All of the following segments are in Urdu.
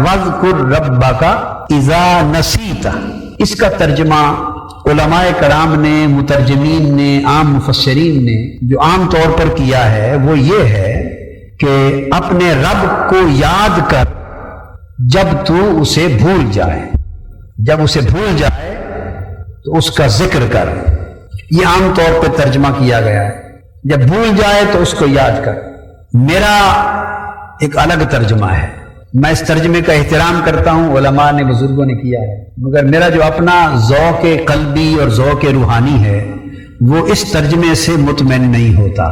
وَاذْكُرْ رَبَّكَ اِذَا نَسِيتَ، اس کا ترجمہ علماء کرام نے، مترجمین نے، عام مفسرین نے جو عام طور پر کیا ہے وہ یہ ہے کہ اپنے رب کو یاد کر جب تو اسے بھول جائے، جب اسے بھول جائے تو اس کا ذکر کر، یہ عام طور پہ ترجمہ کیا گیا ہے، جب بھول جائے تو اس کو یاد کر۔ میرا ایک الگ ترجمہ ہے، میں اس ترجمے کا احترام کرتا ہوں، علماء نے، بزرگوں نے کیا ہے، مگر میرا جو اپنا ذوق قلبی اور ذوق روحانی ہے وہ اس ترجمے سے مطمئن نہیں ہوتا،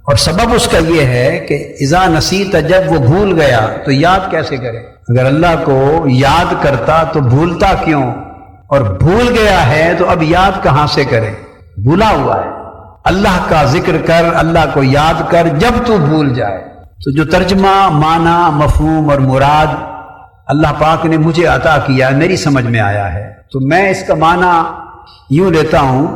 اور سبب اس کا یہ ہے کہ اذا نسیت، جب وہ بھول گیا تو یاد کیسے کرے؟ اگر اللہ کو یاد کرتا تو بھولتا کیوں؟ اور بھول گیا ہے تو اب یاد کہاں سے کرے؟ بھولا ہوا ہے۔ اللہ کا ذکر کر، اللہ کو یاد کر جب تو بھول جائے۔ تو جو ترجمہ، معنی، مفہوم اور مراد اللہ پاک نے مجھے عطا کیا، میری سمجھ میں آیا ہے، تو میں اس کا معنی یوں لیتا ہوں،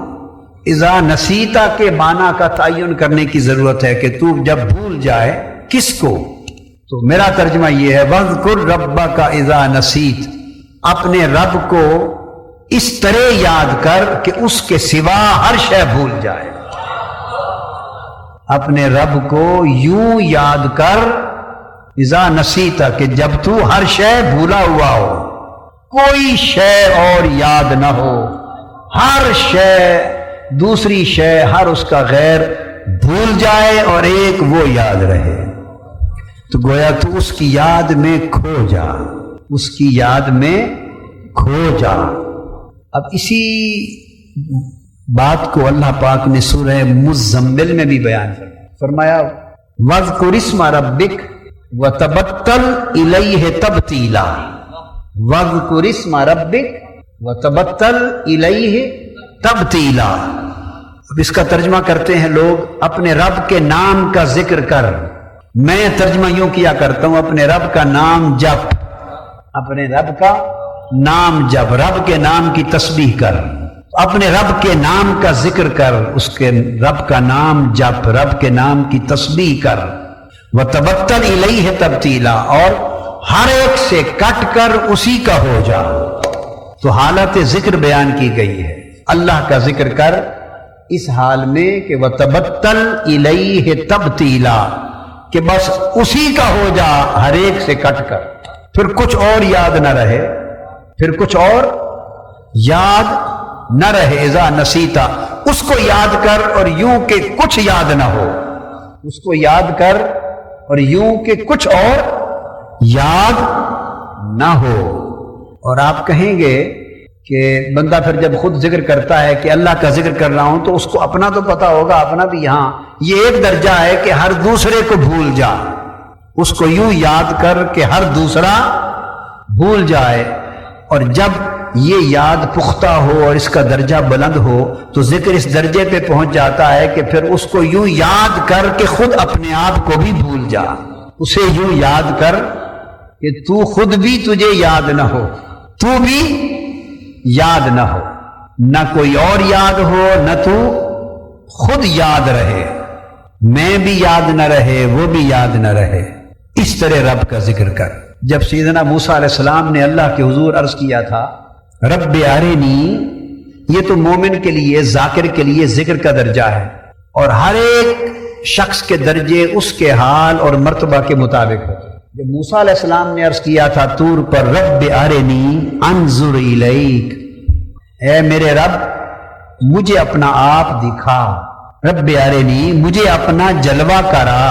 اذا نسیتا کے معنی کا تعین کرنے کی ضرورت ہے کہ تو جب بھول جائے کس کو؟ تو میرا ترجمہ یہ ہے، وَاذْكُرْ رَبَّكَ اِذَا نَسِيتَ، اپنے رب کو اس طرح یاد کر کہ اس کے سوا ہر شے بھول جائے۔ اپنے رب کو یوں یاد کر اذا نسیتا کہ جب تو ہر شے بھولا ہوا ہو، کوئی شے اور یاد نہ ہو، ہر شے، دوسری شے، ہر اس کا غیر بھول جائے اور ایک وہ یاد رہے۔ تو گویا تو اس کی یاد میں کھو جا، اس کی یاد میں کھو جا۔ اب اسی بات کو اللہ پاک نے سورہ مزمل میں بھی بیان فرمایا، وَاذْكُرِ اسْمَ رَبِّكَ وَتَبَتَّلْ إِلَيْهِ تَبْتِيلًا، وَاذْكُرِ اسْمَ رَبِّكَ وَتَبَتَّلْ إِلَيْهِ تَبْتِيلًا۔ اب اس کا ترجمہ کرتے ہیں لوگ، اپنے رب کے نام کا ذکر کر۔ میں ترجمہ یوں کیا کرتا ہوں، اپنے رب کا نام جپ، اپنے رب کا نام جپ، رب کے نام کی تسبیح کر، اپنے رب کے نام کا ذکر کر، اس کے رب کا نام جپ، رب کے نام کی تسبیح کر۔ وَتَبَتَّلْ إِلَيْهِ تَبْتِيلًا، اور ہر ایک سے کٹ کر اسی کا ہو جا۔ تو حالت ذکر بیان کی گئی ہے، اللہ کا ذکر کر اس حال میں کہ وَتَبَتَّلْ إِلَيْهِ تَبْتِيلًا، کہ بس اسی کا ہو جا ہر ایک سے کٹ کر، پھر کچھ اور یاد نہ رہے، پھر کچھ اور یاد نہ رہے۔ اذا نسیتا، اس کو یاد کر اور یوں کہ کچھ یاد نہ ہو، اس کو یاد کر اور یوں کہ کچھ اور یاد نہ ہو۔ اور آپ کہیں گے کہ بندہ پھر جب خود ذکر کرتا ہے کہ اللہ کا ذکر کر رہا ہوں تو اس کو اپنا تو پتا ہوگا، اپنا بھی یہاں یہ ایک درجہ ہے کہ ہر دوسرے کو بھول جا، اس کو یوں یاد کر کہ ہر دوسرا بھول جائے۔ اور جب یہ یاد پختہ ہو اور اس کا درجہ بلند ہو تو ذکر اس درجے پہ پہنچ جاتا ہے کہ پھر اس کو یوں یاد کر کہ خود اپنے آپ کو بھی بھول جا، اسے یوں یاد کر کہ تو خود بھی تجھے یاد نہ ہو، تو بھی یاد نہ ہو، نہ کوئی اور یاد ہو، نہ تو خود یاد رہے، میں بھی یاد نہ رہے، وہ بھی یاد نہ رہے، اس طرح رب کا ذکر کر۔ جب سیدنا موسیٰ علیہ السلام نے اللہ کے حضور عرض کیا تھا رب ارنی، یہ تو مومن کے لیے، ذاکر کے لیے ذکر کا درجہ ہے، اور ہر ایک شخص کے درجے اس کے حال اور مرتبہ کے مطابق ہوتے۔ جب موسیٰ علیہ السلام نے عرض کیا تھا طور پر رب ارنی انظر الیک، اے میرے رب مجھے اپنا آپ دکھا، رب ارنی مجھے اپنا جلوہ کرا،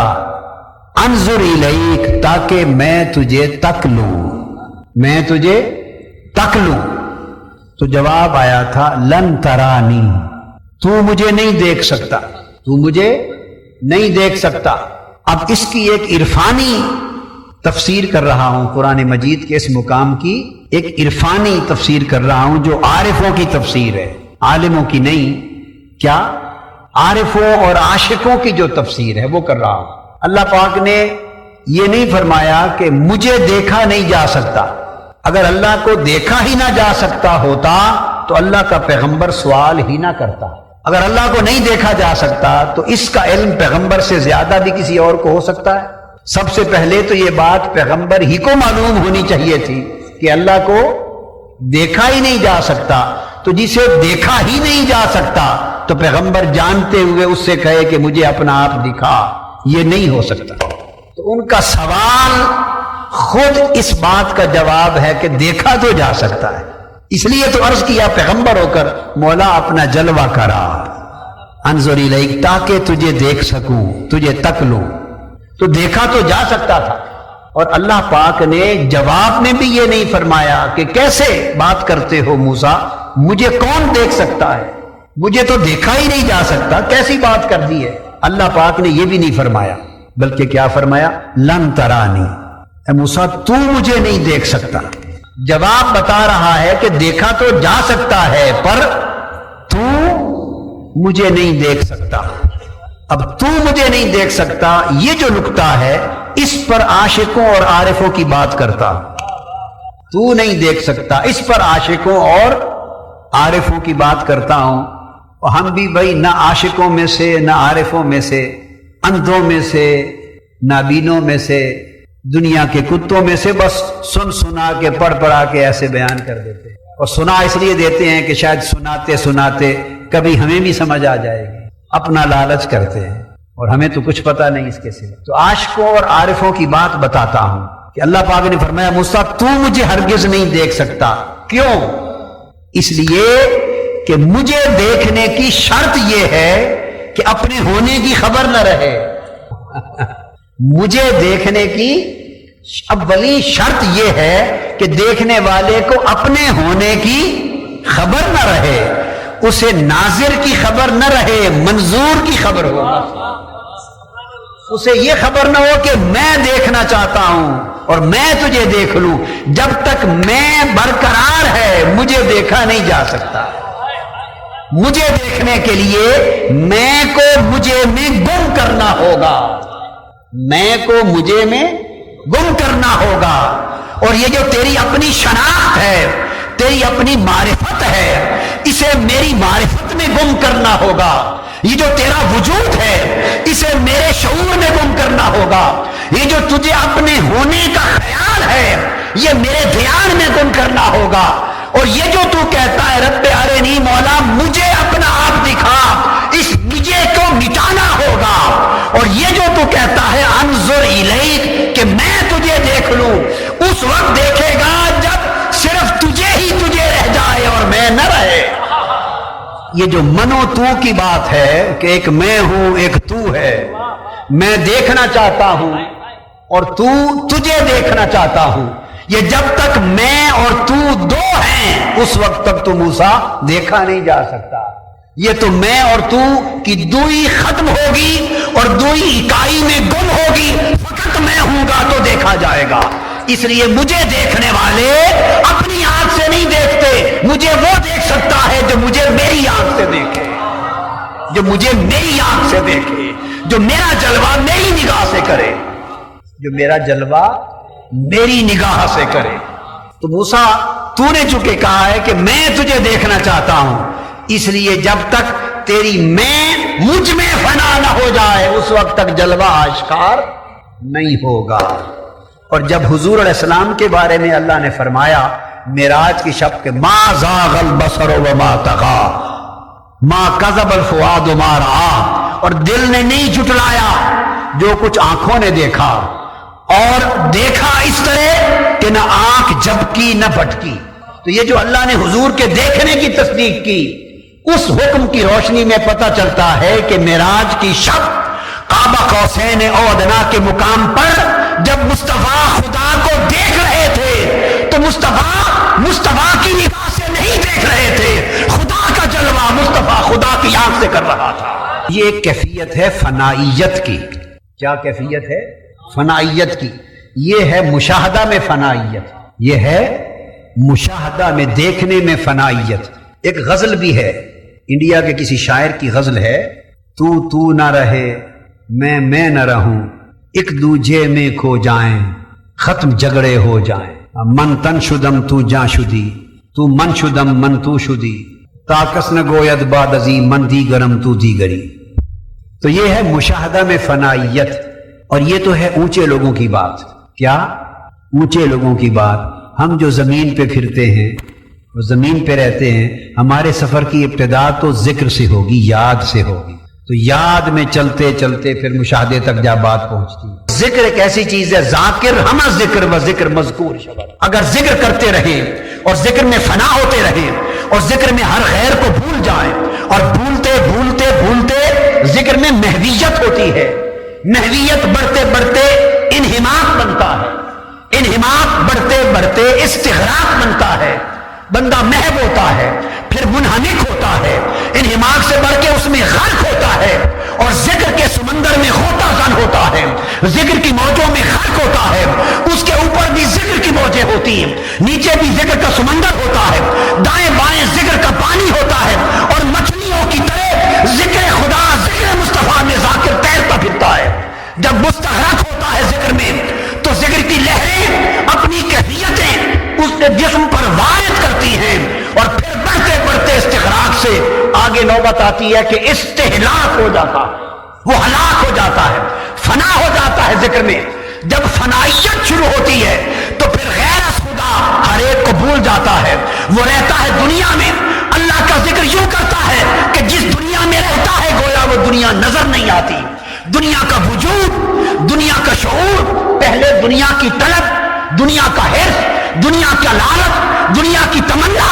انظر الیک تاکہ میں تجھے تک لوں، میں تجھے تک لوں۔ تو جواب آیا تھا لن ترانی، تو مجھے نہیں دیکھ سکتا، تو مجھے نہیں دیکھ سکتا۔ اب اس کی ایک عرفانی تفسیر کر رہا ہوں، قرآن مجید کے اس مقام کی ایک عرفانی تفسیر کر رہا ہوں جو عارفوں کی تفسیر ہے، عالموں کی نہیں۔ کیا؟ عارفوں اور عاشقوں کی جو تفسیر ہے وہ کر رہا ہوں۔ اللہ پاک نے یہ نہیں فرمایا کہ مجھے دیکھا نہیں جا سکتا، اگر اللہ کو دیکھا ہی نہ جا سکتا ہوتا تو اللہ کا پیغمبر سوال ہی نہ کرتا۔ اگر اللہ کو نہیں دیکھا جا سکتا تو اس کا علم پیغمبر سے زیادہ بھی کسی اور کو ہو سکتا ہے؟ سب سے پہلے تو یہ بات پیغمبر ہی کو معلوم ہونی چاہیے تھی کہ اللہ کو دیکھا ہی نہیں جا سکتا، تو جسے دیکھا ہی نہیں جا سکتا تو پیغمبر جانتے ہوئے اس سے کہے کہ مجھے اپنا آپ دکھا، یہ نہیں ہو سکتا۔ تو ان کا سوال خود اس بات کا جواب ہے کہ دیکھا تو جا سکتا ہے، اس لیے تو عرض کیا پیغمبر ہو کر مولا اپنا جلوہ کرا، انظر الیک، تاکہ تجھے دیکھ سکوں، تجھے تک لوں۔ تو دیکھا تو جا سکتا تھا، اور اللہ پاک نے جواب میں بھی یہ نہیں فرمایا کہ کیسے بات کرتے ہو موسیٰ، مجھے کون دیکھ سکتا ہے، مجھے تو دیکھا ہی نہیں جا سکتا، کیسی بات کر دی ہے۔ اللہ پاک نے یہ بھی نہیں فرمایا، بلکہ کیا فرمایا؟ لن ترانی، اے موسیٰ تو مجھے نہیں دیکھ سکتا۔ جواب بتا رہا ہے کہ دیکھا تو جا سکتا ہے پر تو مجھے نہیں دیکھ سکتا۔ اب تو مجھے نہیں دیکھ سکتا، یہ جو نکتہ ہے اس پر عاشقوں اور عارفوں کی بات کرتا، تو نہیں دیکھ سکتا، اس پر عاشقوں اور عارفوں کی بات کرتا ہوں۔ اور ہم بھی بھائی نہ عاشقوں میں سے، نہ عارفوں میں سے، اندھوں میں سے، نابینوں میں سے، دنیا کے کتوں میں سے، بس سن سنا کے پڑھ پڑھا کے ایسے بیان کر دیتے، اور سنا اس لیے دیتے ہیں کہ شاید سناتے سناتے کبھی ہمیں بھی سمجھ آ جائے گی، اپنا لالچ کرتے ہیں، اور ہمیں تو کچھ پتہ نہیں اس کے سوا۔ تو عاشقوں اور عارفوں کی بات بتاتا ہوں کہ اللہ پاک نے فرمایا موسیٰ تو مجھے ہرگز نہیں دیکھ سکتا، کیوں؟ اس لیے کہ مجھے دیکھنے کی شرط یہ ہے کہ اپنے ہونے کی خبر نہ رہے۔ مجھے دیکھنے کی اولی شرط یہ ہے کہ دیکھنے والے کو اپنے ہونے کی خبر نہ رہے، اسے ناظر کی خبر نہ رہے، منظور کی خبر ہو، اسے یہ خبر نہ ہو کہ میں دیکھنا چاہتا ہوں اور میں تجھے دیکھ لوں، جب تک میں برقرار ہے مجھے دیکھا نہیں جا سکتا۔ مجھے دیکھنے کے لیے میں کو مجھے میں گم کرنا ہوگا، میں کو مجھے میں گم کرنا ہوگا، اور یہ جو تیری اپنی شناخت ہے، تیری اپنی معرفت ہے، اسے میری معرفت میں گم کرنا ہوگا۔ یہ جو تیرا وجود ہے اسے میرے شعور میں گم کرنا ہوگا۔ یہ جو تجھے اپنے ہونے کا خیال ہے یہ میرے دھیان میں گم کرنا ہوگا۔ اور یہ جو تو کہتا ہے رب ارنی، مولا مجھے اپنا آپ دکھا، اس مجھے کو مٹانا ہوگا۔ اور یہ جو تو کہتا ہے انظر الیک، کہ میں تجھے دیکھ لوں، اس وقت دیکھے گا جب صرف تجھے ہی تجھے رہ جائے اور میں نہ رہے۔ یہ جو منو تو کی بات ہے کہ ایک میں ہوں ایک تو ہے، میں دیکھنا چاہتا ہوں اور تو تجھے دیکھنا چاہتا ہوں، یہ جب تک میں اور تو دو ہیں اس وقت تک تو موسیٰ دیکھا نہیں جا سکتا۔ یہ تو میں اور تو کی دوئی ختم ہوگی اور دوئی اکائی میں گم ہوگی، فقط میں ہوں گا تو دیکھا جائے گا۔ اس لیے مجھے دیکھنے والے اپنی آنکھ سے نہیں دیکھتے، مجھے وہ دیکھ سکتا ہے جو مجھے میری آنکھ سے دیکھے، جو مجھے میری آنکھ سے دیکھے، جو میرا جلوہ میری نگاہ سے کرے، جو میرا جلوہ میری نگاہ سے کرے۔ تو موسیٰ تو نے چونکہ کہا ہے کہ میں تجھے دیکھنا چاہتا ہوں، اس لیے جب تک تیری میں مجھ میں فنا نہ ہو جائے اس وقت تک جلوہ آشکار نہیں ہوگا۔ اور جب حضور علیہ السلام کے بارے میں اللہ نے فرمایا معراج کی شب کے ما زاغ البصر وما طغى ما کذب الفؤاد ما رأى، اور دل نے نہیں جھٹلایا جو کچھ آنکھوں نے دیکھا، اور دیکھا اس طرح کہ نہ آنکھ جھپکی نہ بھٹکی۔ تو یہ جو اللہ نے حضور کے دیکھنے کی تصدیق کی، اس حکم کی روشنی میں پتہ چلتا ہے کہ معراج کی شب قاب قوسین او ادنیٰ کے مقام پر جب مصطفیٰ خدا کو دیکھ رہے تھے تو مصطفیٰ کی نگاہ سے نہیں دیکھ رہے تھے، خدا کا جلوہ مصطفیٰ خدا کی آنکھ سے کر رہا تھا۔ یہ ایک کیفیت ہے فنائیت کی۔ کیا کیفیت ہے؟ فنائیت کی۔ یہ ہے مشاہدہ میں فنائیت، یہ ہے مشاہدہ میں دیکھنے میں فنائیت۔ ایک غزل بھی ہے، انڈیا کے کسی شاعر کی غزل ہے، تو نہ رہے میں نہ رہوں، ایک دوجے میں کھو جائیں، ختم جھگڑے ہو جائیں، من تن شدم تو جاں شدی، تو من شدم من تو شدی، تاکس نہ گوید بادزی من دیگرم تو دیگری۔ تو یہ ہے مشاہدہ میں فنائیت، اور یہ تو ہے اونچے لوگوں کی بات. کیا؟ اونچے لوگوں کی بات. ہم جو زمین پہ پھرتے ہیں اور زمین پہ رہتے ہیں، ہمارے سفر کی ابتدا تو ذکر سے ہوگی، یاد سے ہوگی. تو یاد میں چلتے چلتے پھر مشاہدے تک جا بات پہنچتی ہے. ذکر ایک ایسی چیز ہے، ذاکر ہم ذکر و ذکر مذکور شبر. اگر ذکر کرتے رہیں اور ذکر میں فنا ہوتے رہیں اور ذکر میں ہر خیر کو بھول جائیں اور بھولتے بھولتے بھولتے ذکر میں محویت ہوتی ہے، محویت بڑھتے بڑھتے انہماک بنتا ہے، انہماک بڑھتے بڑھتے استغراق بنتا ہے، بندہ محو ہوتا ہے، پھر منہمک ہوتا ہے، انہماک سے بڑھ کے اس میں غرق ہوتا ہے اور ذکر کے سمندر میں غوطہ زن ہوتا ہے، ذکر کی موجوں میں غرق ہوتا ہے. اس کے اوپر بھی ذکر کی موجیں ہوتی ہیں، نیچے بھی ذکر کا سمندر ہوتا ہے، دائیں بائیں ذکر کا پانی ہوتا ہے اور مچھلیوں کی طرح ذکر خدا، ذکر مصطفیٰ میں ذاکر تیرتا پھرتا ہے. جب مستغرق ہوتا ہے ذکر میں تو ذکر کی لہریں اپنی کیفیتیں اس کے جسم پر وارد کرتی ہیں اور پھر بڑھتے بڑھتے استغراق سے آگے نوبت آتی ہے کہ استہلاک ہو جاتا ہے، وہ ہلاک ہو جاتا ہے، فنا ہو جاتا ہے ذکر میں. جب فنائیت شروع ہوتی ہے تو پھر غیر از خدا ہر ایک کو بھول جاتا ہے. وہ رہتا ہے دنیا میں، اللہ کا ذکر یوں کرتا ہے کہ جس دنیا میں رہتا ہے گویا وہ دنیا نظر نہیں آتی. دنیا کا وجود، دنیا کا شعور، پہلے دنیا کی طلب، دنیا کا حرص، دنیا کا لالچ، دنیا کی تمنا،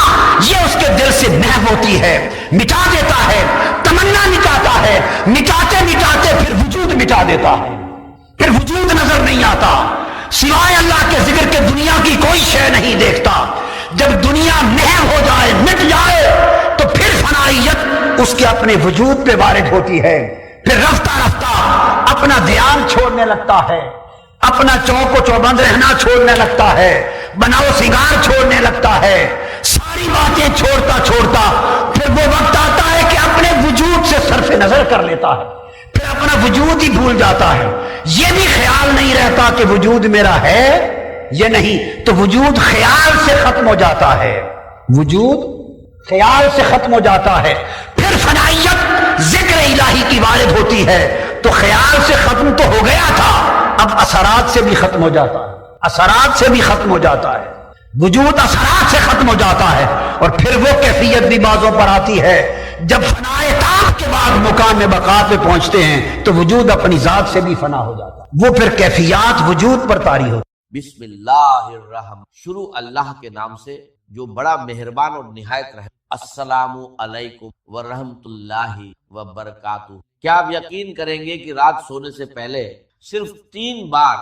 یہ اس کے دل سے محو ہوتی ہے، مٹا دیتا ہے، تمنا مٹاتا ہے، مٹاتے مٹاتے پھر وجود مٹا دیتا ہے، پھر وجود نظر نہیں آتا، سوائے اللہ کے ذکر کے دنیا کی کوئی شے نہیں دیکھتا. جب دنیا محو ہو جائے، مٹ جائے تو پھر فنائیت اس کے اپنے وجود پہ وارد ہوتی ہے. پھر رفتہ رفتہ اپنا دھیان چھوڑنے لگتا ہے، اپنا چوک و چوبند رہنا چھوڑنے لگتا ہے، بناؤ سنگار چھوڑنے لگتا ہے، ساری باتیں چھوڑتا چھوڑتا پھر وہ وقت آتا ہے کہ اپنے وجود سے صرف نظر کر لیتا ہے، پھر اپنا وجود ہی بھول جاتا ہے. یہ بھی خیال نہیں رہتا کہ وجود میرا ہے یہ نہیں، تو وجود خیال سے ختم ہو جاتا ہے، وجود خیال سے ختم ہو جاتا ہے. پھر فنائیت ذکر الہی کی وارد ہوتی ہے تو خیال سے ختم تو ہو گیا تھا، اب اثرات سے بھی ختم ہو جاتا ہے، اثرات سے بھی ختم ہو جاتا ہے، وجود اثرات سے ختم ہو جاتا ہے. اور پھر وہ کیفیت بھی بازوں پر آتی ہے جب فنائے تام کے بعد مقام بقا پہ پہنچتے ہیں تو وجود اپنی ذات سے بھی فنا ہو جاتا ہے، وہ پھر کیفیات وجود پر طاری ہوتی. بسم اللہ الرحمن، شروع اللہ کے نام سے جو بڑا مہربان اور نہایت رحم. السلام علیکم ورحمۃ اللہ وبرکاتہ. کیا آپ یقین کریں گے کہ رات سونے سے پہلے صرف 3 بار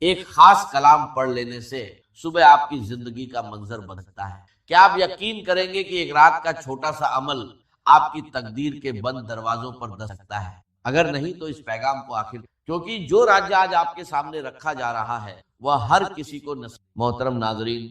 ایک خاص کلام پڑھ لینے سے صبح آپ کی زندگی کا منظر بدل سکتا ہے؟ کیا آپ یقین کریں گے کہ ایک رات کا چھوٹا سا عمل آپ کی تقدیر کے بند دروازوں پر دستک سکتا ہے؟ اگر نہیں تو اس پیغام کو آخر، کیونکہ جو راج آج آپ کے سامنے رکھا جا رہا ہے وہ ہر کسی کو نصیب. محترم ناظرین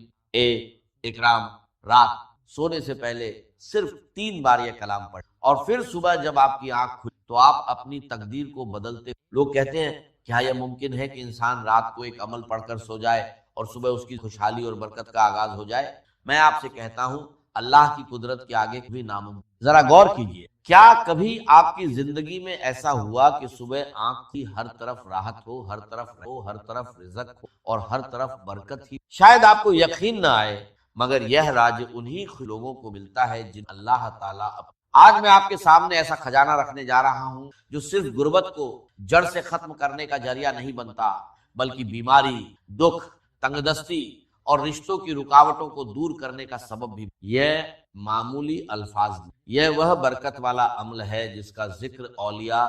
اکرام، رات سونے سے پہلے صرف 3 بار یہ کلام پڑھ اور پھر صبح جب آپ کی آنکھ کھلی تو آپ اپنی تقدیر کو بدلتے. لوگ کہتے ہیں کیا یہ ممکن ہے کہ انسان رات کو ایک عمل پڑھ کر سو جائے اور صبح اس کی خوشحالی اور برکت کا آغاز ہو جائے؟ میں آپ سے کہتا ہوں اللہ کی قدرت کے آگے کبھی ناممکن. ذرا غور کیجئے، کیا کبھی آپ کی زندگی میں ایسا ہوا کہ صبح آنکھ کی ہر طرف راحت ہو، ہر طرف رزق ہو اور ہر طرف برکت ہی؟ شاید آپ کو یقین نہ آئے مگر یہ راج انہی لوگوں کو ملتا ہے جن اللہ تعالیٰ. آج میں آپ کے سامنے ایسا خزانہ رکھنے جا رہا ہوں جو صرف غربت کو جڑ سے ختم کرنے کا ذریعہ نہیں بنتا بلکہ بیماری، دکھ، تنگ دستی اور رشتوں کی رکاوٹوں کو دور کرنے کا سبب بھی. یہ معمولی الفاظ نہیں، یہ وہ برکت والا عمل ہے جس کا ذکر اولیاء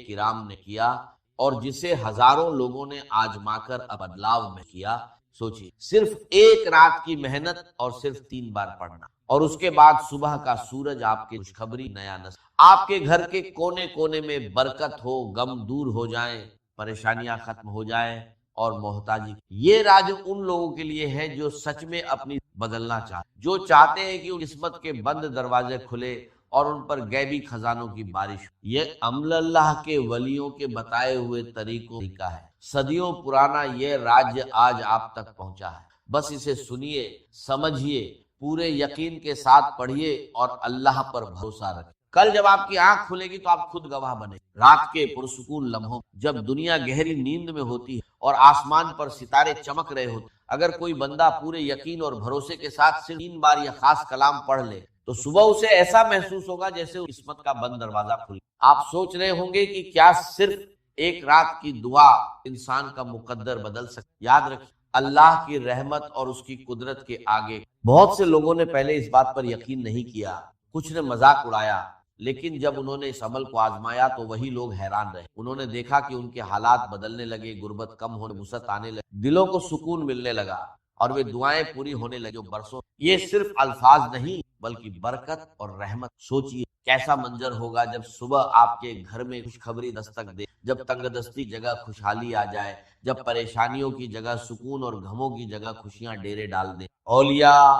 کرام نے کیا اور جسے ہزاروں لوگوں نے آزما کر بدلاؤ میں کیا. سوچیے، صرف ایک رات کی محنت اور صرف 3 بار پڑھنا اور اس کے بعد صبح کا سورج آپ کے خوشخبری نیا نسل، آپ کے گھر کے کونے کونے میں برکت ہو، غم دور ہو جائیں، پریشانیاں ختم ہو جائیں اور محتاجی. یہ راج ان لوگوں کے لیے ہے جو سچ میں اپنی بدلنا چاہتے، جو چاہتے ہیں کہ قسمت کے بند دروازے کھلے اور ان پر غیبی خزانوں کی بارش. یہ عمل اللہ کے ولیوں کے بتائے ہوئے طریقوں کا ہے، صدیوں پرانا یہ راج آج آپ تک پہنچا ہے. بس اسے سنیے، سمجھیے، پورے یقین کے ساتھ پڑھیے اور اللہ پر بھروسہ رکھیے. کل جب آپ کی آنکھ کھلے گی تو آپ خود گواہ بنے. رات کے پرسکون لمحوں جب دنیا گہری نیند میں ہوتی ہے اور آسمان پر ستارے چمک رہے ہوتے، اگر کوئی بندہ پورے یقین اور بھروسے کے ساتھ صرف 3 بار یہ خاص کلام پڑھ لے تو صبح اسے ایسا محسوس ہوگا جیسے قسمت کا بند دروازہ کھل. آپ سوچ رہے ہوں گے کہ کیا صرف ایک رات کی دعا انسان کا مقدر بدل سکتی؟ یاد رکھیں، اللہ کی رحمت اور اس کی قدرت کے آگے بہت سے لوگوں نے پہلے اس بات پر یقین نہیں کیا، کچھ نے مذاق اڑایا، لیکن جب انہوں نے اس عمل کو آزمایا تو وہی لوگ حیران رہے. انہوں نے دیکھا کہ ان کے حالات بدلنے لگے، غربت کم ہونے، وسعت آنے لگی، دلوں کو سکون ملنے لگا اور وہ دعائیں پوری ہونے لگی جو برسوں. یہ صرف الفاظ نہیں بلکہ برکت اور رحمت. سوچئے کیسا منظر ہوگا جب صبح آپ کے گھر میں خوشخبری دستک دے، جب تنگ دستی جگہ خوشحالی آ جائے، جب پریشانیوں کی جگہ سکون اور غموں کی جگہ خوشیاں ڈیرے ڈال دیں. اولیاء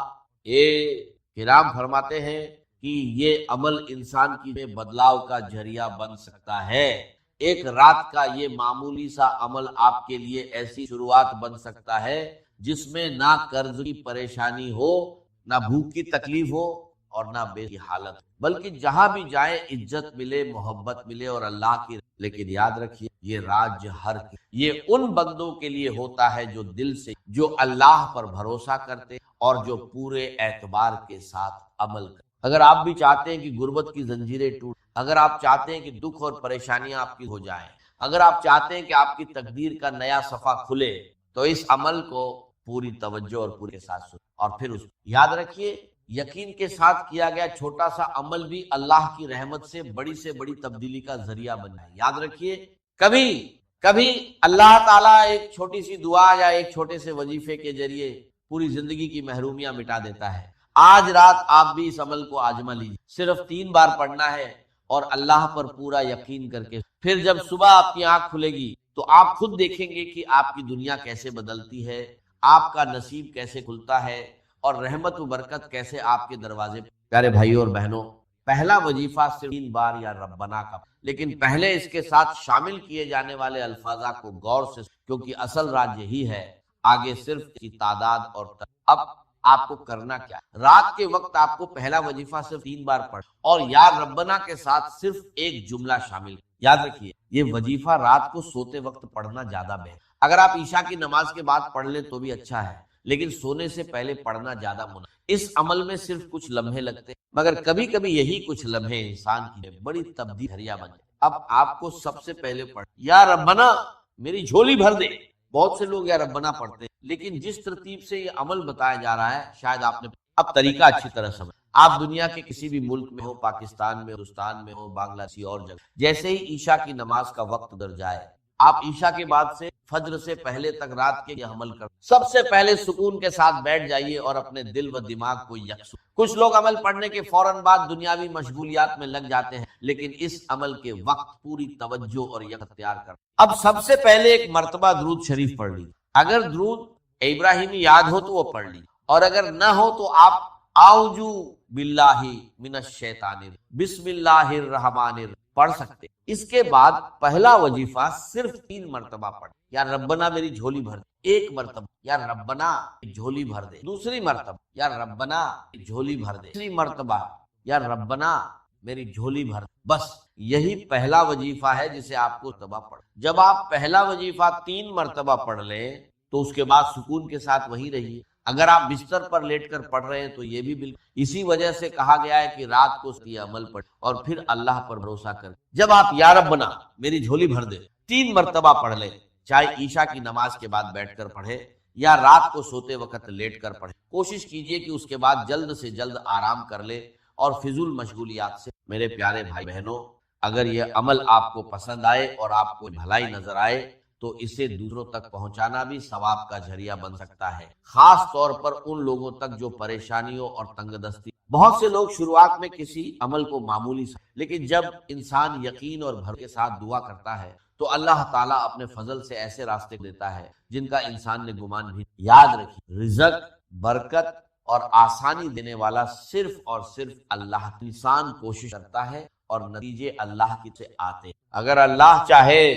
کرام فرماتے ہیں کہ یہ عمل انسان کی بدلاؤ کا ذریعہ بن سکتا ہے. ایک رات کا یہ معمولی سا عمل آپ کے لیے ایسی شروعات بن سکتا ہے جس میں نہ قرض کی پریشانی ہو، نہ بھوک کی تکلیف ہو اور نہ بے کی حالت، بلکہ جہاں بھی جائے عزت ملے، محبت ملے اور اللہ کی. لیکن یاد رکھیے یہ راج یہ ان بندوں کے لیے ہوتا ہے جو دل سے، جو اللہ پر بھروسہ کرتے اور جو پورے اعتبار کے ساتھ عمل کرتے. اگر آپ بھی چاہتے ہیں کہ غربت کی زنجیریں ٹوٹ، اگر آپ چاہتے ہیں کہ دکھ اور پریشانیاں آپ کی ہو جائیں، اگر آپ چاہتے ہیں کہ آپ کی تقدیر کا نیا صفحہ کھلے، تو اس عمل کو پوری توجہ اور پورے ساتھ سنیں. اور پھر یاد رکھیے یقین کے ساتھ کیا گیا چھوٹا سا عمل بھی اللہ کی رحمت سے بڑی تبدیلی کا ذریعہ بن جائے. یاد رکھیے کبھی اللہ تعالیٰ ایک چھوٹی سی دعا یا ایک چھوٹے سے وظیفے کے ذریعے پوری زندگی کی محرومیاں مٹا دیتا ہے. آج رات آپ بھی اس عمل کو آزما لیجیے. صرف 3 بار پڑھنا ہے اور اللہ پر پورا یقین کر کے پھر جب صبح آپ کی آنکھ کھلے گی تو آپ خود دیکھیں گے کہ آپ کی دنیا کیسے بدلتی ہے، آپ کا نصیب کیسے کھلتا ہے اور رحمت و برکت کیسے آپ کے دروازے. پیارے بھائیوں اور بہنوں، پہلا وظیفہ صرف 3 بار یا ربنا کا، لیکن پہلے اس کے ساتھ شامل کیے جانے والے الفاظ کو غور سے، کیونکہ اصل راز یہی ہے. آگے صرف کی تعداد اور اب آپ کو کرنا کیا؟ رات کے وقت آپ کو پہلا وظیفہ صرف 3 بار پڑھ اور یا ربنا کے ساتھ صرف ایک جملہ شامل. یاد رکھیے یہ وظیفہ رات کو سوتے وقت پڑھنا زیادہ بہتر. اگر آپ عشاء کی نماز کے بعد پڑھ لیں تو بھی اچھا ہے، لیکن سونے سے پہلے پڑھنا زیادہ مناسب. اس عمل میں صرف کچھ لمحے لگتے مگر کبھی کبھی یہی کچھ لمحے انسان کی بڑی تبدیلی ذریعہ بن جائے. اب آپ کو سب سے پہلے پڑھ یا ربنا میری جھولی بھر دے. بہت سے لوگ یا ربنا پڑھتے ہیں، لیکن جس ترتیب سے یہ عمل بتایا جا رہا ہے شاید آپ نے اب طریقہ اچھی طرح سمجھ. آپ دنیا کے کسی بھی ملک میں ہو، پاکستان میں، ہندوستان میں ہو، بنگلہ دیش اور جگہ، جیسے ہی عشاء کی نماز کا وقت در جائے آپ عشاء کے بعد سے فجر سے پہلے تک رات کے یہ عمل کر سب سے پہلے سکون کے ساتھ بیٹھ جائیے اور اپنے دل و دماغ کو یکسو. کچھ لوگ عمل پڑھنے کے فوراً بعد دنیاوی مشغولیات میں لگ جاتے ہیں، لیکن اس عمل کے وقت پوری توجہ اور یک اختیار کر. اب سب سے پہلے ایک مرتبہ درود شریف پڑھ لی. اگر درود ابراہیمی یاد ہو تو وہ پڑھ لی، اور اگر نہ ہو تو آپ اعوذ باللہ من الشیطان بسم اللہ الرحمن الرحیم پڑھ سکتے. اس کے بعد پہلا وظیفہ صرف 3 مرتبہ پڑھ. یا ربنا میری جھولی بھر دے، ایک مرتبہ یا ربنا جھولی بھر دے، دوسری مرتبہ یا ربنا جھولی بھر دے، تیسری مرتبہ یا ربنا میری جھولی بھر دے. بس یہی پہلا وظیفہ ہے جسے آپ کو مرتبہ پڑھ. جب آپ پہلا وظیفہ 3 مرتبہ پڑھ لیں تو اس کے بعد سکون کے ساتھ وہی رہیے. اگر آپ بستر پر لیٹ کر پڑھ رہے ہیں تو یہ بھی بالکل اسی وجہ سے کہا گیا ہے کہ رات کو یہ عمل پڑھ اور پھر اللہ پر بھروسہ کر. جب آپ یا ربنا میری جھولی بھر دے 3 مرتبہ پڑھ لیں، چاہے عشاء کی نماز کے بعد بیٹھ کر پڑھے یا رات کو سوتے وقت لیٹ کر پڑھے، کوشش کیجئے کہ اس کے بعد جلد سے جلد آرام کر لے اور فضول مشغولیات سے. میرے پیارے بھائی بہنوں، اگر یہ عمل آپ کو پسند آئے اور آپ کو بھلائی نظر آئے تو اسے دوسروں تک پہنچانا بھی ثواب کا ذریعہ بن سکتا ہے، خاص طور پر ان لوگوں تک جو پریشانیوں اور تنگ دستی. بہت سے لوگ شروعات میں کسی عمل کو معمولی لیکن جب انسان یقین اور بھروسے کے ساتھ دعا کرتا ہے تو اللہ تعالیٰ اپنے فضل سے ایسے راستے دیتا ہے جن کا انسان نے گمان بھی. یاد رکھیے رزق، برکت اور آسانی دینے والا صرف اور صرف اللہ. انسان کوشش کرتا ہے اور نتیجے اللہ کی سے آتے. اگر اللہ چاہے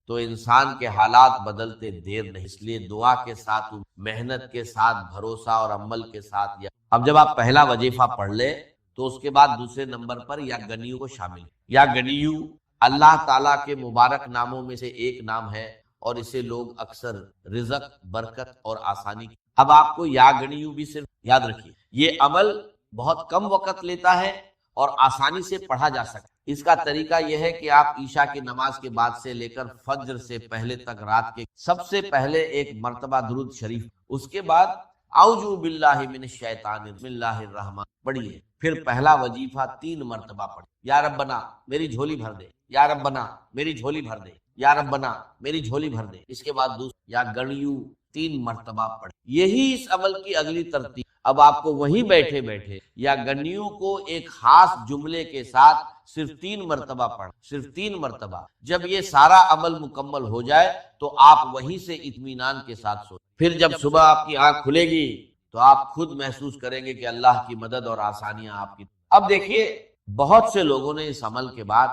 تو انسان کے حالات بدلتے دیر نہیں. اس لیے دعا کے ساتھ، محنت کے ساتھ، بھروسہ اور عمل کے ساتھ. اب جب آپ پہلا وظیفہ پڑھ لے تو اس کے بعد دوسرے نمبر پر یا گنیو کو شامل. یا گنیو اللہ تعالیٰ کے مبارک ناموں میں سے ایک نام ہے اور اسے لوگ اکثر رزق، برکت اور آسانی. اب آپ کو یا گنیو بھی صرف یاد رکھیے، یہ عمل بہت کم وقت لیتا ہے اور آسانی سے پڑھا جا سکتا ہے. اس کا طریقہ یہ ہے کہ آپ عشاء کی نماز کے بعد سے لے کر فجر سے پہلے تک رات کے سب سے پہلے ایک مرتبہ درود شریف، اس کے بعد اعوذ باللہ من الشیطان بسم اللہ الرحمن پڑھیے. پھر پہلا وظیفہ 3 مرتبہ پڑھیں، یا ربنا میری جھولی بھر دے، یا ربنا میری جھولی بھر دے، یا ربنا میری جھولی بھر دے. اس کے بعد دوسرا یا گنیو 3 مرتبہ پڑھیں. یہی اس عمل کی اگلی ترتیب. اب آپ کو وہیں بیٹھے بیٹھے یا گنیو کو ایک خاص جملے کے ساتھ صرف 3 مرتبہ پڑھ، صرف 3 مرتبہ. جب یہ سارا عمل مکمل ہو جائے تو آپ وہیں سے اطمینان کے ساتھ سو. پھر جب صبح آپ کی آنکھ کھلے گی تو آپ خود محسوس کریں گے کہ اللہ کی مدد اور آسانیاں آپ کی. اب دیکھیے بہت سے لوگوں نے اس عمل کے بعد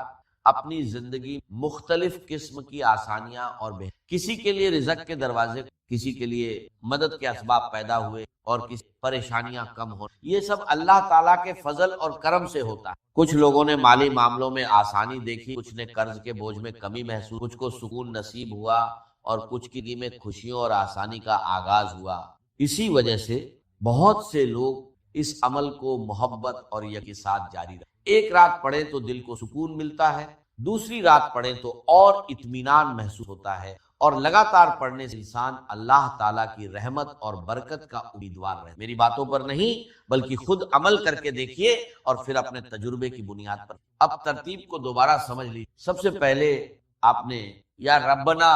اپنی زندگی مختلف قسم کی آسانیاں اور کسی کے لیے رزق کے دروازے، کسی کے لیے مدد کے اسباب پیدا ہوئے اور کسی پریشانیاں کم ہو. یہ سب اللہ تعالیٰ کے فضل اور کرم سے ہوتا ہے. کچھ لوگوں نے مالی معاملوں میں آسانی دیکھی، کچھ نے قرض کے بوجھ میں کمی محسوس، کچھ کو سکون نصیب ہوا اور کچھ کی زندگی میں خوشیوں اور آسانی کا آغاز ہوا. اسی وجہ سے بہت سے لوگ اس عمل کو محبت اور یقین کے ساتھ جاری رکھتے. ایک رات پڑھیں تو دل کو سکون ملتا ہے، دوسری رات پڑھیں تو اور اطمینان محسوس ہوتا ہے، اور لگاتار پڑھنے سے انسان اللہ تعالیٰ کی رحمت اور برکت کا امیدوار رہے. میری باتوں پر نہیں بلکہ خود عمل کر کے دیکھیے اور پھر اپنے تجربے کی بنیاد پر. اب ترتیب کو دوبارہ سمجھ لیجیے. سب سے پہلے آپ نے یا ربنا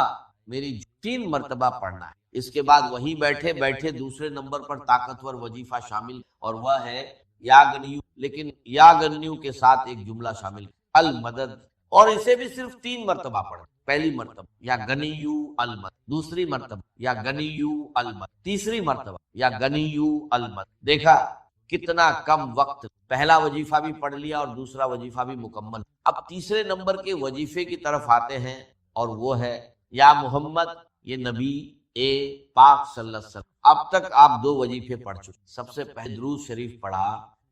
میری 3 مرتبہ پڑھنا ہے. اس کے بعد وہیں بیٹھے بیٹھے دوسرے نمبر پر طاقتور وظیفہ شامل، اور وہ ہے یا گنیو، لیکن یا گنیو کے ساتھ ایک جملہ شامل المدد، اور اسے بھی صرف 3 مرتبہ پڑھیں. پہلی مرتبہ یا گنیو المدد، دوسری مرتبہ یا گنیو المدد، تیسری مرتبہ یا گنیو المدد. دیکھا کتنا کم وقت، پہلا وظیفہ بھی پڑھ لیا اور دوسرا وظیفہ بھی مکمل. اب تیسرے نمبر کے وظیفے کی طرف آتے ہیں اور وہ ہے یا محمد. یہ نبی پاک صلی اللہ علیہ وسلم. اب تک آپ 2 وظیفے پڑھ چکے. سب سے پہلے درود شریف پڑھا،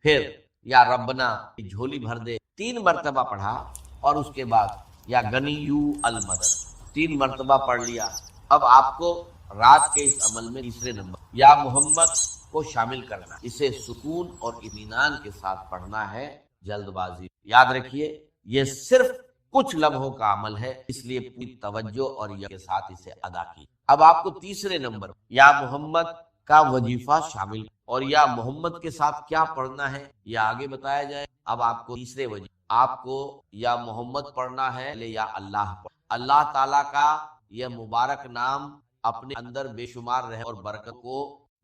پھر یا ربنا جھولی بھر دے 3 مرتبہ پڑھا، اور اس کے بعد یا گنیو المدد 3 مرتبہ پڑھ لیا. اب آپ کو رات کے اس عمل میں تیسرے نمبر یا محمد کو شامل کرنا. اسے سکون اور اطمینان کے ساتھ پڑھنا ہے، جلد بازی. یاد رکھیے یہ صرف کچھ لمحوں کا عمل ہے، اس لیے پوری توجہ اور یقین کے ساتھ اسے ادا کی. اب آپ کو تیسرے نمبر یا محمد کا وظیفہ شامل، اور یا محمد کے ساتھ کیا پڑھنا ہے یہ آگے بتایا جائے. اب آپ کو تیسرے وظیفہ، آپ کو یا محمد پڑھنا ہے یا اللہ پڑھنا. اللہ تعالیٰ کا یہ مبارک نام اپنے اندر بے شمار رہے اور برکت کو.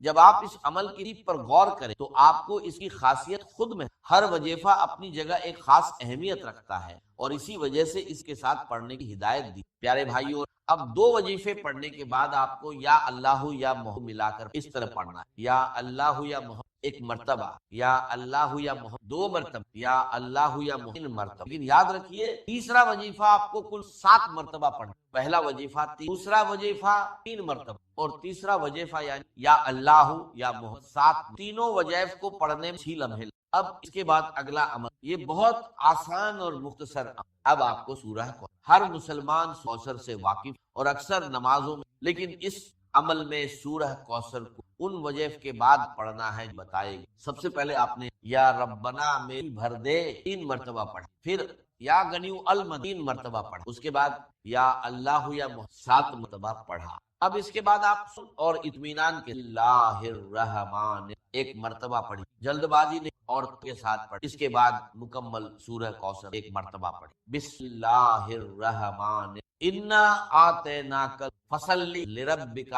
جب آپ اس عمل کی پر غور کریں تو آپ کو اس کی خاصیت خود میں. ہر وظیفہ اپنی جگہ ایک خاص اہمیت رکھتا ہے اور اسی وجہ سے اس کے ساتھ پڑھنے کی ہدایت دی. پیارے بھائیوں، اب 2 وظیفے پڑھنے کے بعد آپ کو یا اللہ یا محمد ملا کر اس طرح پڑھنا ہے. یا اللہ یا محمد 1 مرتبہ، یا اللہ یا محمد 2 مرتبہ، یا اللہ یا محمد 3 مرتبہ. لیکن یاد رکھیے تیسرا وظیفہ آپ کو کل 7 مرتبہ پڑھنا. پہلا وظیفہ 3، دوسرا وظیفہ 3 مرتبہ، اور تیسرا وظیفہ یعنی یا اللہ یا محمد 7. تینوں وظائف کو پڑھنے میں 6 لمحے. اب اس کے بعد اگلا عمل، یہ بہت آسان اور مختصر عمل. اب آپ کو سورہ کوثر، ہر مسلمان کوثر سے واقف اور اکثر نمازوں میں، لیکن اس عمل میں سورہ کوثر کو ان وظائف کے بعد پڑھنا ہے بتائے گا. سب سے پہلے آپ نے یا ربنا میری بھر دے 3 مرتبہ پڑھا، پھر یا گنیو المدد 3 مرتبہ پڑھا، اس کے بعد یا اللہ یا محمد 7 مرتبہ پڑھا. اب اس کے بعد آپ اور اطمینان کے اللہ الرحمن 1 مرتبہ پڑھی، جلد بازی نہیں اور کے ساتھ پڑھی. اس کے بعد مکمل سورہ کوثر 1 مرتبہ پڑھی. بسم اللہ الرحمن انا آتیناک فصلی لربک،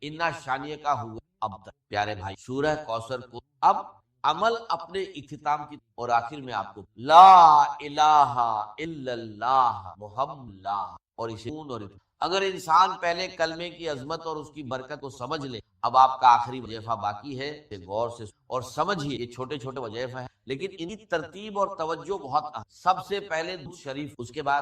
انا شانیہ کا ہوا. اب تک پیارے بھائی سورہ کوثر کو اب عمل اپنے اختتام کی، اور آخر میں آپ کو لا الہ الا اللہ محمد اللہ، اور اسے اور اگر انسان پہلے کلمے کی عظمت اور اس کی برکت کو سمجھ لے. اب آپ کا آخری وظیفہ باقی ہے، غور سے اور سمجھیے. یہ چھوٹے چھوٹے وظیفے ہیں لیکن ان کی ترتیب اور توجہ بہت اہم. سب سے پہلے درود شریف، اس کے بعد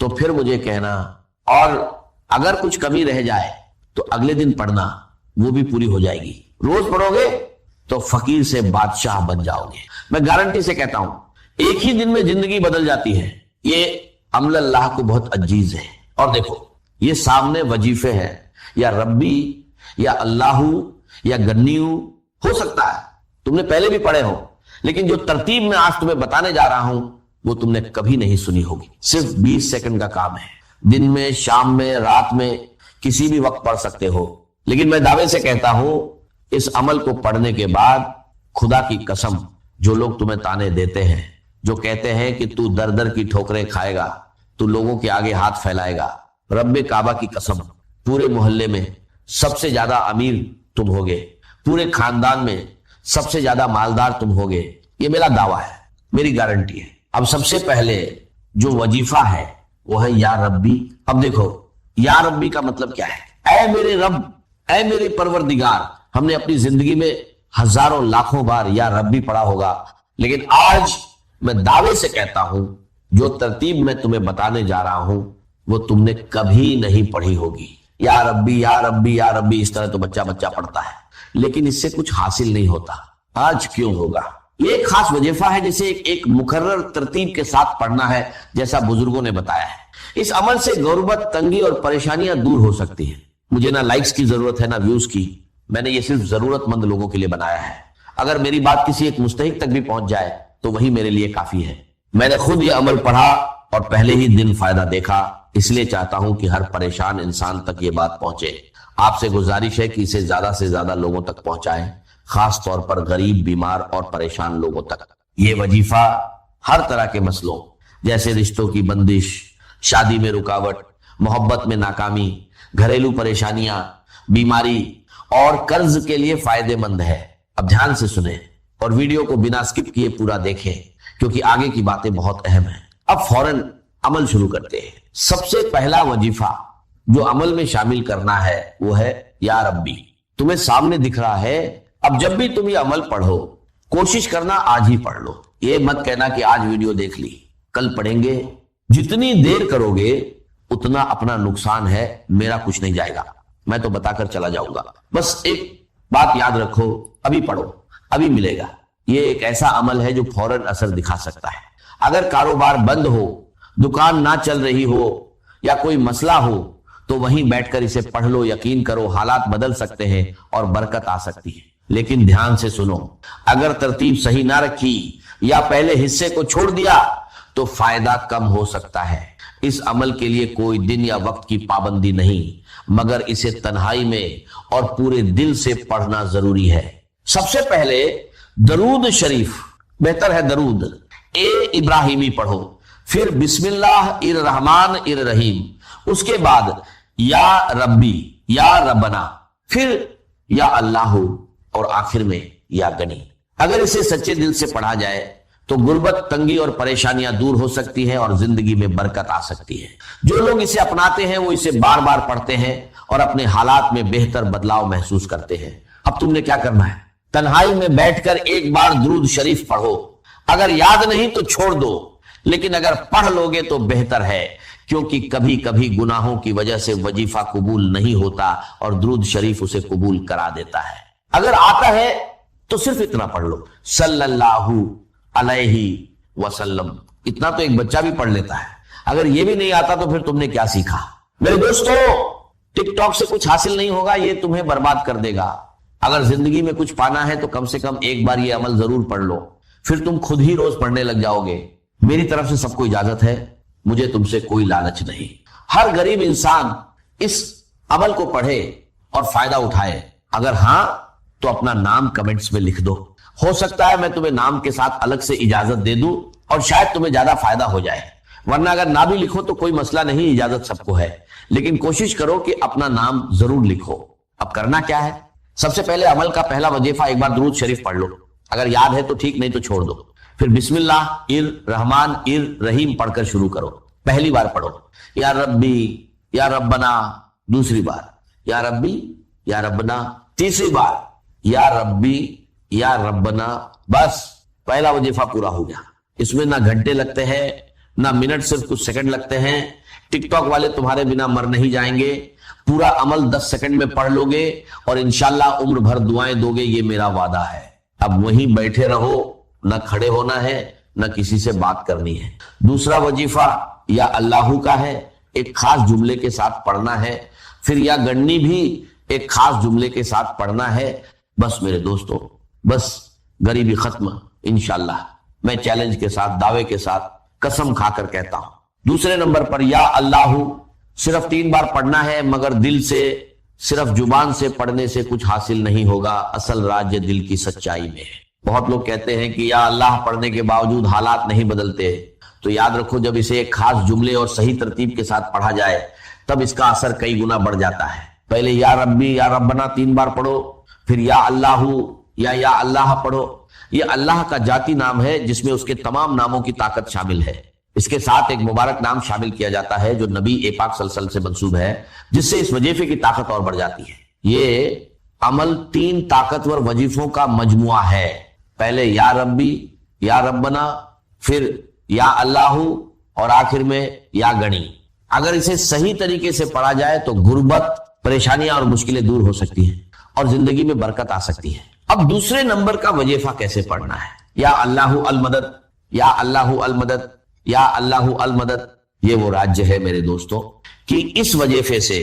تو پھر مجھے کہنا، اور اگر کچھ کمی رہ جائے تو اگلے دن پڑھنا، وہ بھی پوری ہو جائے گی۔ روز پڑھو گے تو فقیر سے بادشاہ بن جاؤ گے۔ میں گارنٹی سے کہتا ہوں، ایک ہی دن میں زندگی بدل جاتی ہے۔ یہ عمل اللہ کو بہت عزیز ہے۔ اور دیکھو، یہ سامنے وظیفے ہیں، یا ربی یا اللہ یا گنیو ہو سکتا ہے تم نے پہلے بھی پڑھے ہو، لیکن جو ترتیب میں آج تمہیں بتانے جا رہا ہوں وہ تم نے کبھی نہیں سنی ہوگی۔ صرف 20 سیکنڈ کا کام ہے، دن میں، شام میں، رات میں، کسی بھی وقت پڑھ سکتے ہو۔ لیکن میں دعوے سے کہتا ہوں، اس عمل کو پڑھنے کے بعد خدا کی قسم، جو لوگ تمہیں تانے دیتے ہیں، جو کہتے ہیں کہ تو در در کی ٹھوکریں کھائے گا، تو لوگوں کے آگے ہاتھ پھیلائے گا، رب کعبہ کی قسم، پورے محلے میں سب سے زیادہ امیر تم ہوگے، پورے خاندان میں سب سے زیادہ مالدار تم ہوگے، یہ میرا دعویٰ ہے، میری گارنٹی ہے۔ اب سب سے پہلے جو وظیفہ ہے وہ ہے یا ربی۔ اب دیکھو، یا ربی کا مطلب کیا ہے؟ اے میرے رب، اے میرے پروردگار۔ ہم نے اپنی زندگی میں ہزاروں لاکھوں بار یا ربی پڑھا ہوگا، لیکن آج میں دعوے سے کہتا ہوں، جو ترتیب میں تمہیں بتانے جا رہا ہوں وہ تم نے کبھی نہیں پڑھی ہوگی۔ یا ربی یا ربی یا ربی، اس طرح تو بچہ پڑھتا ہے، لیکن اس سے کچھ حاصل نہیں ہوتا۔ آج کیوں ہوگا؟ یہ ایک خاص وظیفہ ہے جسے ایک مقرر ترتیب کے ساتھ پڑھنا ہے، جیسا بزرگوں نے بتایا ہے۔ اس عمل سے غربت، تنگی اور پریشانیاں دور ہو سکتی ہیں۔ مجھے نہ لائکس کی ضرورت ہے نہ ویوز کی، میں نے یہ صرف ضرورت مند لوگوں کے لیے بنایا ہے۔ اگر میری بات کسی ایک مستحق تک بھی پہنچ جائے تو وہی میرے لیے کافی ہے۔ میں نے خود یہ عمل پڑھا اور پہلے ہی دن فائدہ دیکھا، اس لیے چاہتا ہوں کہ ہر پریشان انسان تک یہ بات پہنچے۔ آپ سے گزارش ہے کہ اسے زیادہ سے زیادہ لوگوں تک پہنچائیں، خاص طور پر غریب، بیمار اور پریشان لوگوں تک۔ یہ وظیفہ ہر طرح کے مسئلوں جیسے رشتوں کی بندش، شادی میں رکاوٹ، محبت میں ناکامی، گھریلو پریشانیاں، بیماری اور قرض کے لیے فائدہ مند ہے۔ اب دھیان سے سنیں اور ویڈیو کو بنا سکپ کیے پورا دیکھیں، کیونکہ آگے کی باتیں بہت اہم ہیں۔ اب فوراً عمل شروع کرتے ہیں۔ سب سے پہلا وظیفہ جو عمل میں شامل کرنا ہے وہ ہے یا ربی۔ تمہیں سامنے دکھ رہا ہے۔ اب جب بھی تم یہ عمل پڑھو، کوشش کرنا آج ہی پڑھ لو۔ یہ مت کہنا کہ آج ویڈیو دیکھ لی، کل پڑھیں گے۔ جتنی دیر کرو گے اتنا اپنا نقصان ہے، میرا کچھ نہیں جائے گا، میں تو بتا کر چلا جاؤں گا۔ بس ایک بات یاد رکھو، ابھی پڑھو، ابھی ملے گا۔ یہ ایک ایسا عمل ہے جو فوراً اثر دکھا سکتا ہے۔ اگر کاروبار بند ہو، دکان نہ چل رہی ہو یا کوئی مسئلہ ہو تو وہیں بیٹھ کر اسے پڑھ لو۔ یقین کرو، حالات بدل سکتے ہیں اور برکت آ سکتی ہے۔ لیکن دھیان سے سنو، اگر ترتیب صحیح نہ رکھی یا پہلے حصے کو چھوڑ دیا تو فائدہ کم ہو سکتا ہے۔ اس عمل کے لیے کوئی دن یا وقت کی پابندی نہیں، مگر اسے تنہائی میں اور پورے دل سے پڑھنا ضروری ہے۔ سب سے پہلے درود شریف، بہتر ہے درود ابراہیمی پڑھو، پھر بسم اللہ الرحمن الرحیم، اس کے بعد یا ربی یا ربنا، پھر یا اللہ، اور آخر میں یا گنی۔ اگر اسے سچے دل سے پڑھا جائے تو غربت، تنگی اور پریشانیاں دور ہو سکتی ہیں اور زندگی میں برکت آ سکتی ہے۔ جو لوگ اسے اپناتے ہیں وہ اسے بار بار پڑھتے ہیں اور اپنے حالات میں بہتر بدلاؤ محسوس کرتے ہیں۔ اب تم نے کیا کرنا ہے؟ تنہائی میں بیٹھ کر ایک بار درود شریف پڑھو۔ اگر یاد نہیں تو چھوڑ دو، لیکن اگر پڑھ لو گے تو بہتر ہے، کیونکہ کبھی کبھی گناہوں کی وجہ سے وظیفہ قبول نہیں ہوتا اور درود شریف اسے قبول کرا دیتا ہے۔ اگر آتا ہے تو صرف اتنا پڑھ لو، صلی اللہ علیہ وسلم، اتنا تو ایک بچہ بھی پڑھ لیتا ہے۔ اگر یہ بھی نہیں آتا تو پھر تم نے کیا سیکھا؟ میرے دوستو، ٹک ٹاک سے کچھ حاصل نہیں ہوگا، یہ تمہیں برباد کر دے گا۔ اگر زندگی میں کچھ پانا ہے تو کم سے کم ایک بار یہ عمل ضرور پڑھ لو، پھر تم خود ہی روز پڑھنے لگ جاؤ گے۔ میری طرف سے سب کو اجازت ہے، مجھے تم سے کوئی لالچ نہیں۔ ہر غریب انسان اس عمل کو پڑھے اور فائدہ اٹھائے۔ اگر ہاں تو اپنا نام کمنٹس میں لکھ دو، ہو سکتا ہے میں تمہیں نام کے ساتھ الگ سے اجازت دے دوں اور شاید تمہیں زیادہ فائدہ ہو جائے، ورنہ اگر نہ بھی لکھو تو کوئی مسئلہ نہیں، اجازت سب کو ہے، لیکن کوشش کرو کہ اپنا نام ضرور لکھو۔ اب کرنا کیا ہے؟ سب سے پہلے عمل کا پہلا وظیفہ ایک بار درود شریف پڑھ لو، اگر یاد ہے تو ٹھیک، نہیں تو چھوڑ دو۔ پھر بسم اللہ الرحمن الرحیم پڑھ کر شروع کرو۔ پہلی بار پڑھو یا ربی یا ربنا، دوسری بار یا ربی یا ربنا، تیسری بار یا ربی یا ربنا۔ بس پہلا وظیفہ پورا ہو گیا۔ اس میں نہ گھنٹے لگتے ہیں، نہ منٹ، صرف کچھ سیکنڈ لگتے ہیں. ٹک ٹاک والے تمہارے بنا مر نہیں جائیں گے. پورا عمل 10 سیکنڈ میں پڑھ لو گے اور انشاءاللہ عمر بھر دعائیں دو گے، یہ میرا وعدہ ہے. اب وہیں بیٹھے رہو، نہ کھڑے ہونا ہے نہ کسی سے بات کرنی ہے. دوسرا وظیفہ یا اللہ کا ہے، ایک خاص جملے کے ساتھ پڑھنا ہے. پھر یا گنی بھی ایک خاص جملے کے ساتھ پڑھنا ہے. بس میرے دوستو، بس غریبی ختم انشاءاللہ. میں چیلنج کے ساتھ، دعوے کے ساتھ قسم کھا کر کہتا ہوں. دوسرے نمبر پر یا اللہ صرف 3 بار پڑھنا ہے، مگر دل سے، صرف زبان سے پڑھنے سے کچھ حاصل نہیں ہوگا. اصل راج دل کی سچائی میں ہے. بہت لوگ کہتے ہیں کہ یا اللہ پڑھنے کے باوجود حالات نہیں بدلتے. تو یاد رکھو، جب اسے ایک خاص جملے اور صحیح ترتیب کے ساتھ پڑھا جائے تب اس کا اثر کئی گنا بڑھ جاتا ہے. پہلے یا ربی یا ربنا 3 بار پڑھو، پھر یا اللہ یا اللہ پڑھو. یہ اللہ کا ذاتی نام ہے جس میں اس کے تمام ناموں کی طاقت شامل ہے. اس کے ساتھ ایک مبارک نام شامل کیا جاتا ہے جو نبی پاک صلی اللہ علیہ وسلم سے منسوب ہے، جس سے اس وظیفے کی طاقت اور بڑھ جاتی ہے. یہ عمل 3 طاقتور وظیفوں کا مجموعہ ہے. پہلے یا ربی یا ربنا، پھر یا اللہ اور آخر میں یا گنی. اگر اسے صحیح طریقے سے پڑھا جائے تو غربت، پریشانیاں اور مشکلیں دور ہو سکتی ہیں اور زندگی میں برکت آ سکتی ہے. اب دوسرے نمبر کا وظیفہ کیسے پڑھنا ہے؟ یا اللہ المدد، یا اللہ المدد، یا اللہ المدد. یہ وہ راج ہے میرے دوستو کہ اس وظیفے سے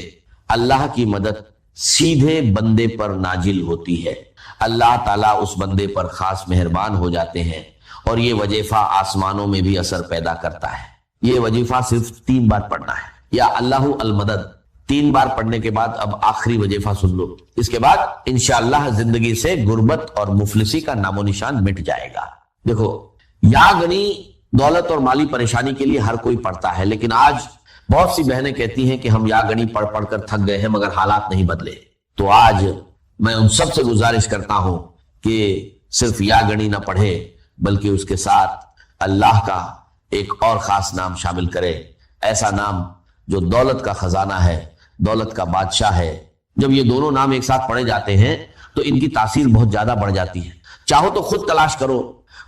اللہ کی مدد سیدھے بندے پر نازل ہوتی ہے. اللہ تعالیٰ اس بندے پر خاص مہربان ہو جاتے ہیں اور یہ وظیفہ آسمانوں میں بھی اثر پیدا کرتا ہے. یہ وظیفہ صرف 3 بار پڑھنا ہے. یا اللہ المدد 3 بار پڑھنے کے بعد اب آخری وظیفہ سن لو. اس کے بعد انشاءاللہ زندگی سے غربت اور مفلسی کا نام و نشان مٹ جائے گا. دیکھو، یا غنی دولت اور مالی پریشانی کے لیے ہر کوئی پڑھتا ہے، لیکن آج بہت سی بہنیں کہتی ہیں کہ ہم یا غنی پڑھ پڑھ کر تھک گئے ہیں مگر حالات نہیں بدلے. تو آج میں ان سب سے گزارش کرتا ہوں کہ صرف یا غنی نہ پڑھے بلکہ اس کے ساتھ اللہ کا ایک اور خاص نام شامل کرے. ایسا نام جو دولت کا خزانہ ہے، دولت کا بادشاہ ہے. جب یہ دونوں نام ایک ساتھ پڑھے جاتے ہیں تو ان کی تاثیر بہت زیادہ بڑھ جاتی ہے. چاہو تو خود تلاش کرو،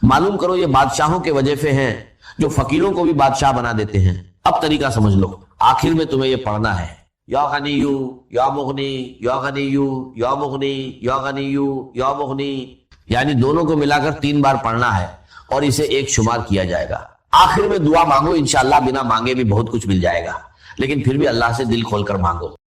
معلوم کرو. یہ بادشاہوں کے وظیفے ہیں جو فقیروں کو بھی بادشاہ بنا دیتے ہیں. اب طریقہ سمجھ لو. آخر میں تمہیں یہ پڑھنا ہے یا غنیو یا مغنی، یا غنیو یا مغنی، یا غنیو یا مغنی. یعنی دونوں کو ملا کر 3 بار پڑھنا ہے اور اسے ایک شمار کیا جائے گا. آخر میں دعا مانگو، انشاءاللہ بنا مانگے بھی بہت کچھ مل جائے گا، لیکن پھر بھی اللہ سے دل کھول کر مانگو.